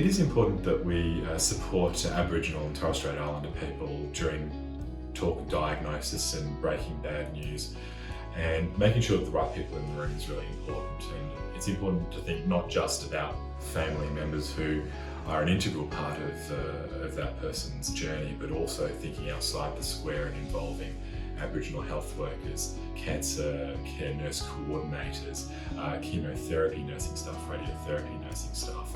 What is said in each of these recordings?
It is important that we support Aboriginal and Torres Strait Islander people during talk of diagnosis and breaking bad news, and making sure that the right people in the room is really important. And it's important to think not just about family members who are an integral part of that person's journey, but also thinking outside the square and involving Aboriginal health workers, cancer care nurse coordinators, chemotherapy nursing staff, radiotherapy nursing staff,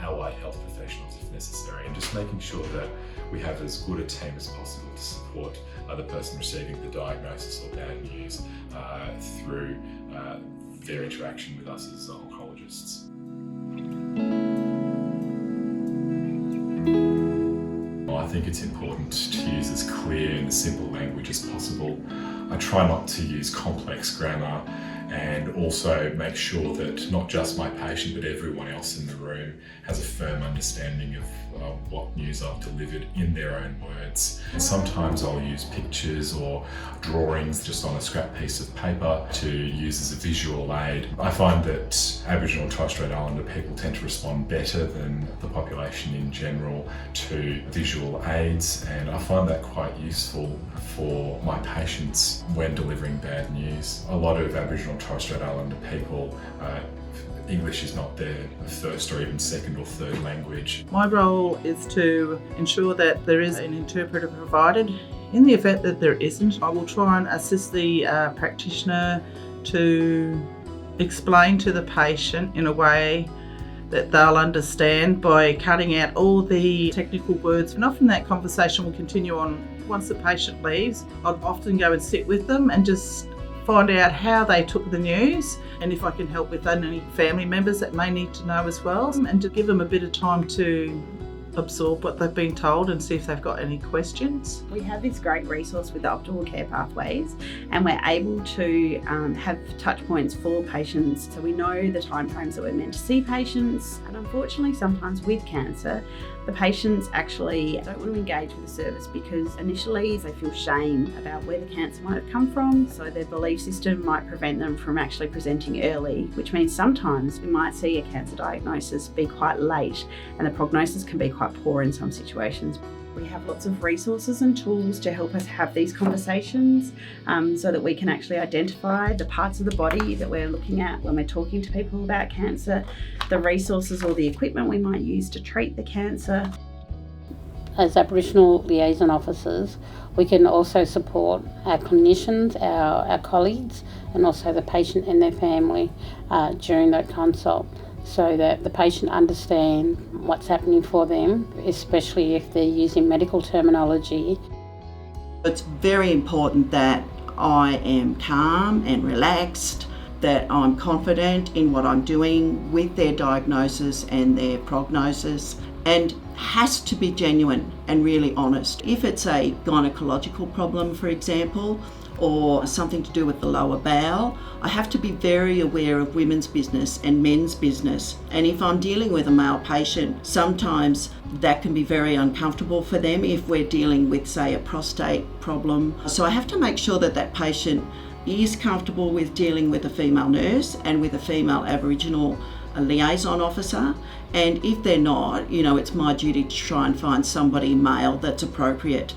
allied health professionals if necessary, and just making sure that we have as good a team as possible to support the person receiving the diagnosis or bad news through their interaction with us as oncologists. I think it's important to use as clear and simple language as possible. I try not to use complex grammar, and also make sure that not just my patient but everyone else in the room has a firm understanding of what news I've delivered in their own words. And sometimes I'll use pictures or drawings just on a scrap piece of paper to use as a visual aid. I find that Aboriginal and Torres Strait Islander people tend to respond better than the population in general to visual aids, and I find that quite useful for my patients when delivering bad news. A lot of Aboriginal and Torres Strait Islander people, English is not their first or even second or third language. My role is to ensure that there is an interpreter provided. In the event that there isn't, I will try and assist the practitioner to explain to the patient in a way that they'll understand by cutting out all the technical words. And often that conversation will continue on once the patient leaves. I'll often go and sit with them and just find out how they took the news, and if I can help with any family members that may need to know as well, and to give them a bit of time to absorb what they've been told and see if they've got any questions. We have this great resource with the optimal care pathways, and we're able to have touch points for patients, so we know the timeframes that we're meant to see patients. And unfortunately, sometimes with cancer, the patients actually don't want to engage with the service because initially they feel shame about where the cancer might have come from, so their belief system might prevent them from actually presenting early, which means sometimes we might see a cancer diagnosis be quite late, and the prognosis can be quite poor in some situations. We have lots of resources and tools to help us have these conversations so that we can actually identify the parts of the body that we're looking at when we're talking to people about cancer, the resources or the equipment we might use to treat the cancer. As Aboriginal liaison officers, we can also support our clinicians, our colleagues, and also the patient and their family during that consult, so that the patient understands what's happening for them, especially if they're using medical terminology. It's very important that I am calm and relaxed, that I'm confident in what I'm doing with their diagnosis and their prognosis, and has to be genuine and really honest. If it's a gynecological problem, for example, or something to do with the lower bowel, I have to be very aware of women's business and men's business. And if I'm dealing with a male patient, sometimes that can be very uncomfortable for them if we're dealing with, say, a prostate problem. So I have to make sure that that patient is comfortable with dealing with a female nurse and with a female Aboriginal liaison officer. And if they're not, it's my duty to try and find somebody male that's appropriate.